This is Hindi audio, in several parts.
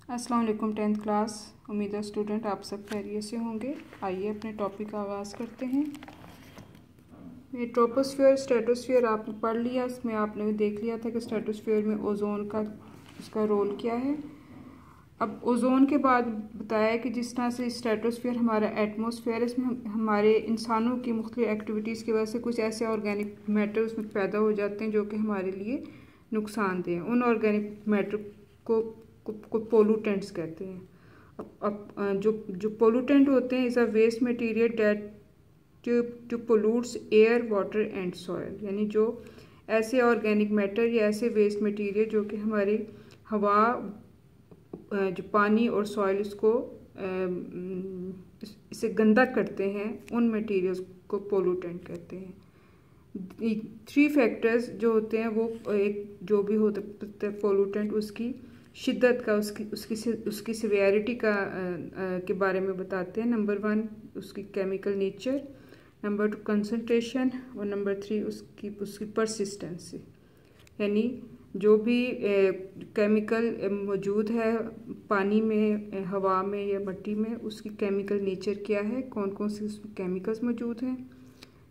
अस्सलाम वालेकुम 10th क्लास। उम्मीद है स्टूडेंट आप सब खैरियत से होंगे। आइए अपने टॉपिक का आगाज़ करते हैं। ये ट्रोपोस्फीयर स्ट्रेटोस्फीयर आपने पढ़ लिया, इसमें आपने भी देख लिया था कि स्ट्रेटोस्फीयर में ओजोन का उसका रोल क्या है। अब ओजोन के बाद बताया कि जिस तरह से स्ट्रेटोस्फीयर हमारा एटमॉस्फेयर है, इसमें हमारे इंसानों की मुख्तलिफ एक्टिविटीज़ की वजह से कुछ ऐसे ऑर्गेनिक मैटर उसमें पैदा हो जाते हैं जो कि हमारे लिए नुकसानदेह हैं। उन ऑर्गेनिक मैटर को पोलूटेंट्स कहते हैं। अब जो पोलूटेंट होते हैं is a waste material that to pollutes air water and soil, यानी जो ऐसे ऑर्गेनिक मैटर या ऐसे वेस्ट मटेरियल जो कि हमारी हवा, जो पानी और सॉइल इसको इसे गंदा करते हैं, उन मटेरियल्स को पोलूटेंट कहते हैं। 3 फैक्टर्स जो होते हैं वो एक जो भी होता है पोलूटेंट, उसकी शिद्दत का, उसकी सिवियरिटी का के बारे में बताते हैं। नंबर 1 उसकी केमिकल नेचर, नंबर 2 कंसंट्रेशन, और नंबर 3 उसकी परसिस्टेंसी, यानी जो भी केमिकल मौजूद है पानी में, हवा में या मिट्टी में, उसकी केमिकल नेचर क्या है, कौन कौन से उसमें केमिकल्स मौजूद हैं।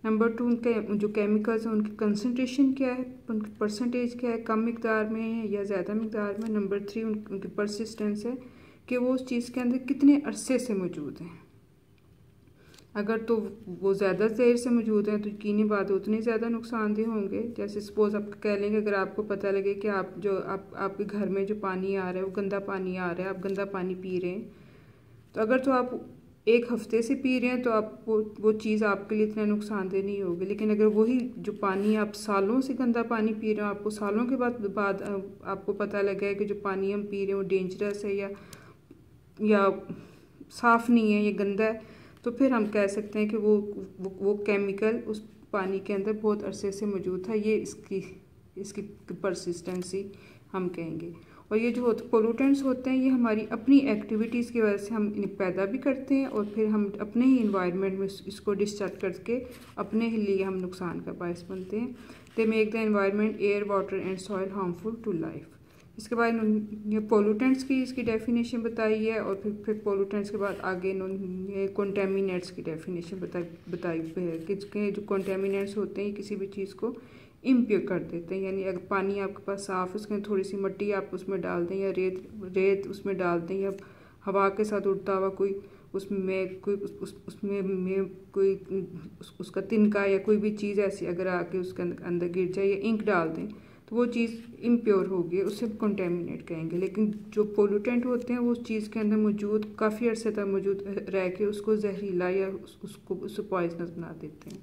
नंबर 2 उनके जो केमिकल्स हैं उनकी कंसंट्रेशन क्या है, उनकी परसेंटेज क्या है, कम मिकदार में है या ज़्यादा मिकदार में। नंबर 3 उनकी परसिस्टेंस है कि वो उस चीज़ के अंदर कितने अरसे से मौजूद हैं। अगर तो वो ज़्यादा देर से मौजूद हैं तो यकीनी बात उतने ज़्यादा नुकसानदेह होंगे। जैसे सपोज़ आप कह लेंगे, अगर आपको पता लगे कि आपके घर में जो पानी आ रहा है वो गंदा पानी आ रहा है, आप गंदा पानी पी रहे हैं, तो अगर तो आप 1 हफ्ते से पी रहे हैं तो आप वो चीज़ आपके लिए इतना नुकसानदेह नहीं होगी। लेकिन अगर वही जो पानी आप सालों से गंदा पानी पी रहे हो, आपको सालों के बाद आपको पता लगा है कि जो पानी हम पी रहे हैं वो डेंजरस है या साफ़ नहीं है, ये गंदा है, तो फिर हम कह सकते हैं कि वो केमिकल उस पानी के अंदर बहुत अरसे से मौजूद था, ये इसकी परसिस्टेंसी हम कहेंगे। और ये जो पोलूटेंट्स होते हैं ये हमारी अपनी एक्टिविटीज़ की वजह से हम इन्हें पैदा भी करते हैं और फिर हम अपने ही इन्वायरमेंट में इसको डिस्चार्ज करके अपने ही लिए हम नुकसान का बायस बनते हैं। They make the environment, air, water and soil harmful to life. इसके बाद ये पोलूटेंट्स की इसकी डेफिनेशन बताई है, और फिर पोलूटेंट्स के बाद आगे इन्होंने कंटेमिनेंट्स की डेफिनेशन बताई है कि जो कंटेमिनेंट्स होते हैं किसी भी चीज़ को इम्प्योर कर देते हैं। यानी अगर पानी आपके पास साफ़ है, उसमें थोड़ी सी मिट्टी आप उसमें डाल दें या रेत उसमें डाल दें, या हवा के साथ उड़ता हुआ कोई उसका तिनका या कोई भी चीज़ ऐसी अगर आके उसके अंदर गिर जाए या इंक डाल दें तो वो चीज़ इम्प्योर होगी, उसे कंटेमिनेट कहेंगे। लेकिन जो पोलूटेंट होते हैं वो उस चीज़ के अंदर मौजूद काफ़ी अर्से तक मौजूद रह के उसको जहरीला या उसको पॉइजनस बना देते हैं।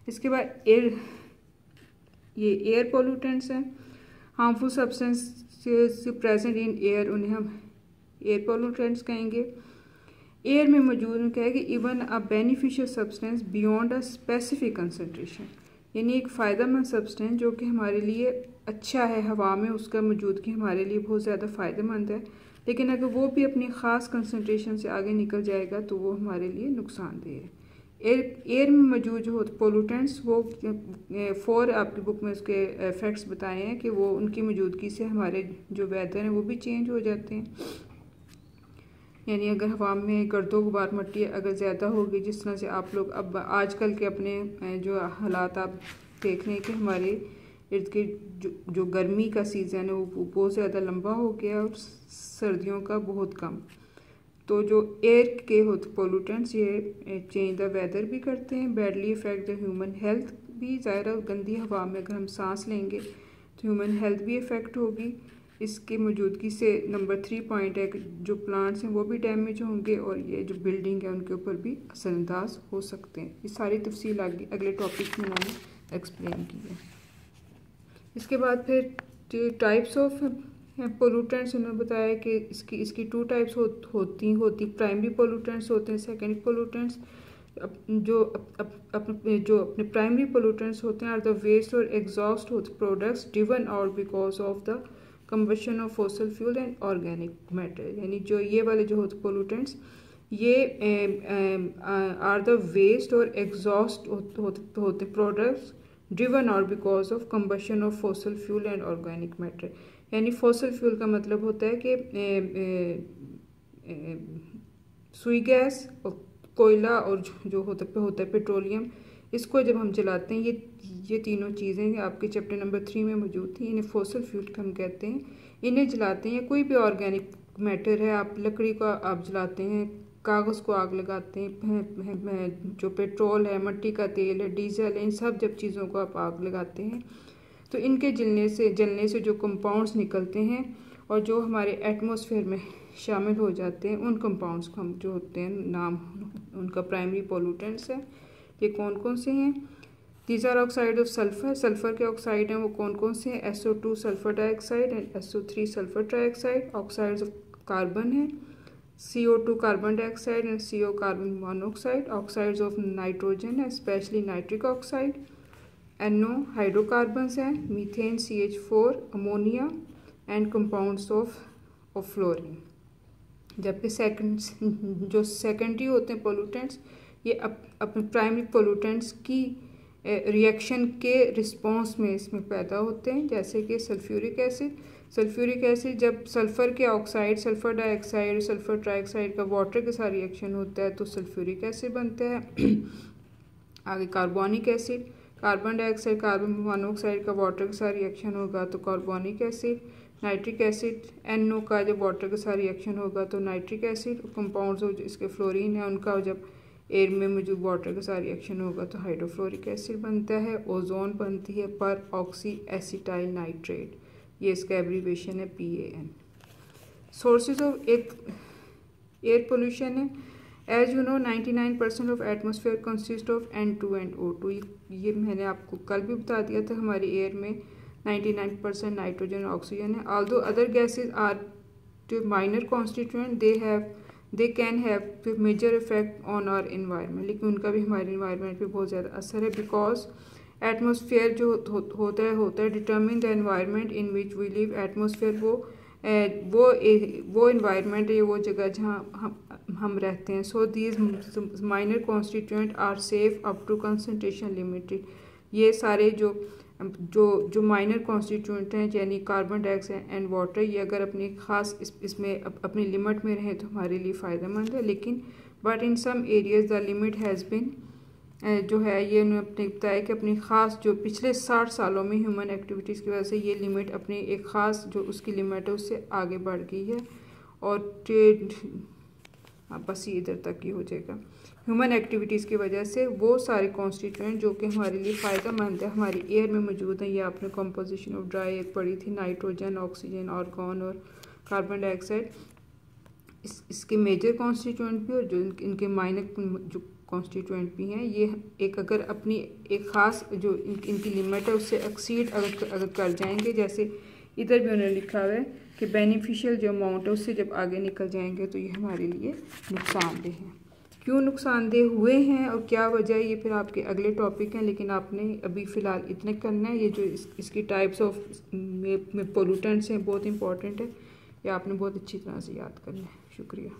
इसके बाद ये एयर पोलूटेंट्स हैं। Harmful substances present in air, उन्हें हम एयर पोलूटेंट्स कहेंगे। एयर में मौजूद क्या है कि even a beneficial substance beyond a specific concentration, यानी एक फ़ायदेमंद सब्सटेंस जो कि हमारे लिए अच्छा है, हवा में उसका मौजूदगी हमारे लिए बहुत ज़्यादा फ़ायदेमंद है, लेकिन अगर वो भी अपनी ख़ास कंसंट्रेशन से आगे निकल जाएगा तो वो हमारे लिए नुकसानदेह है। एयर में मौजूद जो पोलूटेंट्स वो 4 आपकी बुक में उसके इफेक्ट्स बताए हैं कि वो उनकी मौजूदगी से हमारे जो वेदर हैं वो भी चेंज हो जाते हैं। यानी अगर हवा में गर्दो गुबार मिट्टी अगर ज़्यादा होगी, जिस तरह से आप लोग अब आजकल के अपने जो हालात आप देख रहे हैं कि हमारे इर्द गिर्द जो गर्मी का सीज़न है वो बहुत ज़्यादा लंबा हो गया और सर्दियों का बहुत कम, तो जो एयर के होते पोलूटेंट्स ये चेंज द वेदर भी करते हैं, badly effect the human health भी। ज़ाहिर गंदी हवा में अगर हम सांस लेंगे तो ह्यूमन हेल्थ भी इफ़ेक्ट होगी इसकी मौजूदगी से। नंबर 3 पॉइंट है कि जो प्लांट्स हैं वो भी डैमेज होंगे और ये जो बिल्डिंग है उनके ऊपर भी असरअंदाज हो सकते हैं। ये सारी तफसील अगले टॉपिक में मैंने एक्सप्लेन की है। इसके बाद फिर टाइप्स ऑफ पोलूटेंट्स उन्होंने बताया कि इसकी 2 टाइप्स होती प्राइमरी पोलूटेंट्स होते हैं, सेकेंडरी पोलूटेंट्स। जो अपने प्राइमरी पोलूटेंट्स होते हैं आर द वेस्ट और एग्जॉस्ट होते products driven out because of the combustion of fossil fuel and organic matter, यानी जो ये वाले जो होते पोलूटेंट्स ये आर द वेस्ट और एग्जॉस्ट होते products driven out because of combustion of fossil fuel and organic matter, यानी फॉसिल फ्यूल का मतलब होता है कि सुई गैस और कोयला और जो होता है पेट्रोलियम, इसको जब हम जलाते हैं, ये तीनों चीज़ें आपके चैप्टर नंबर 3 में मौजूद थी। इन्हें फॉसिल फ्यूल हम कहते हैं। इन्हें जलाते हैं, कोई भी ऑर्गेनिक मैटर है, आप लकड़ी को आप जलाते हैं, कागज़ को आग लगाते हैं, जो पेट्रोल है, मिट्टी का तेल है, डीजल है, इन सब जब चीज़ों को आप आग लगाते हैं तो इनके जलने से जो कंपाउंड्स निकलते हैं और जो हमारे एटमॉस्फेयर में शामिल हो जाते हैं, उन कंपाउंड्स को हम जो होते हैं नाम उनका प्राइमरी पोल्यूटेंट्स है। ये कौन कौन से हैं? These are oxide of sulphur, sulphur के ऑक्साइड हैं वो कौन कौन से हैं? SO2 sulphur dioxide and SO3 sulphur trioxide. Oxides of carbon है CO2 carbon dioxide and CO carbon monoxide. Oxides of nitrogen है specially nitric oxide. NO hydrocarbons हैं methane CH4, ammonia and compounds of fluorine. जबकि जो सेकेंडरी होते हैं पोल्यूटेंट्स, ये अपने प्राइमरी पोल्यूटेंट्स की रिएक्शन के रिस्पॉन्स में इसमें पैदा होते हैं, जैसे कि सल्फ्यूरिक एसिड जब सल्फ़र के oxide, sulphur dioxide, sulphur trioxide का वाटर के साथ रिएक्शन होता है तो सल्फ्यूरिक एसिड बनता है। आगे carbonic acid, carbon dioxide carbon monoxide का वाटर के साथ रिएक्शन होगा तो carbonic acid. Nitric acid NO का जब वाटर के साथ रिएक्शन होगा तो नाइट्रिक एसिड। कंपाउंड्स जो इसके फ्लोरीन है उनका जब एयर में मौजूद वाटर के साथ रिएक्शन होगा तो हाइड्रोफ्लोरिक एसिड बनता है। ओजोन बनती है पर ऑक्सी एसिटाइल नाइट्रेट, ये इसका एब्रीवेशन है PAN। Sources of air pollution है, as you know 99% of atmosphere consist of N2 and O2। ये मैंने आपको कल भी बता दिया था, हमारी एयर में 99% नाइट्रोजन ऑक्सीजन है। Although other gases are minor constituent, they can have major effect on our environment, लेकिन उनका भी हमारे इन्वायरमेंट पे बहुत ज़्यादा असर है। बिकॉज एटमॉस्फेयर जो होता है determine the environment in which we live. Atmosphere वो इन्वायरमेंट है, वो जगह जहाँ हम रहते हैं। So these minor constituent are safe up to concentration limited. ये सारे जो माइनर कॉन्स्टिट्यूएंट हैं यानी कार्बन डाइऑक्साइड एंड वाटर, ये अगर अपनी ख़ास इसमें अपनी लिमिट में रहें तो हमारे लिए फ़ायदेमंद है। लेकिन but in some areas the limit has been जो है, ये उन्होंने बताया कि अपनी ख़ास जो पिछले 60 सालों में ह्यूमन एक्टिविटीज़ की वजह से ये लिमिट अपनी एक ख़ास जो उसकी लिमिट है उससे आगे बढ़ गई है। और बस ये इधर तक ही हो जाएगा। ह्यूमन एक्टिविटीज़ की वजह से वो सारे कॉन्स्टिट्यूएंट जो कि हमारे लिए फ़ायदेमंद है हमारी एयर में मौजूद हैं। ये आपने कंपोजिशन ऑफ ड्राई एक पढ़ी थी, नाइट्रोजन, ऑक्सीजन, आर्गन और कार्बन डाइऑक्साइड। इसके मेजर कॉन्स्टिट्यूएंट भी और जो इनके माइनर जो कॉन्स्टिट्यूएंट भी हैं, ये एक अगर अपनी एक ख़ास जो इनकी लिमिट है उससे एक्सीड अगर कर जाएंगे, जैसे इधर भी उन्होंने लिखा हुआ है कि बेनिफिशियल जो अमाउंट है उससे जब आगे निकल जाएंगे तो ये हमारे लिए नुकसानदेह हैं। क्यों नुकसानदेह हुए हैं और क्या वजह है, ये फिर आपके अगले टॉपिक हैं, लेकिन आपने अभी फ़िलहाल इतने करना है। ये जो इसकी टाइप्स ऑफ पोल्यूटेंट्स हैं बहुत इंपॉर्टेंट है, ये आपने बहुत अच्छी तरह से याद करना है। शुक्रिया।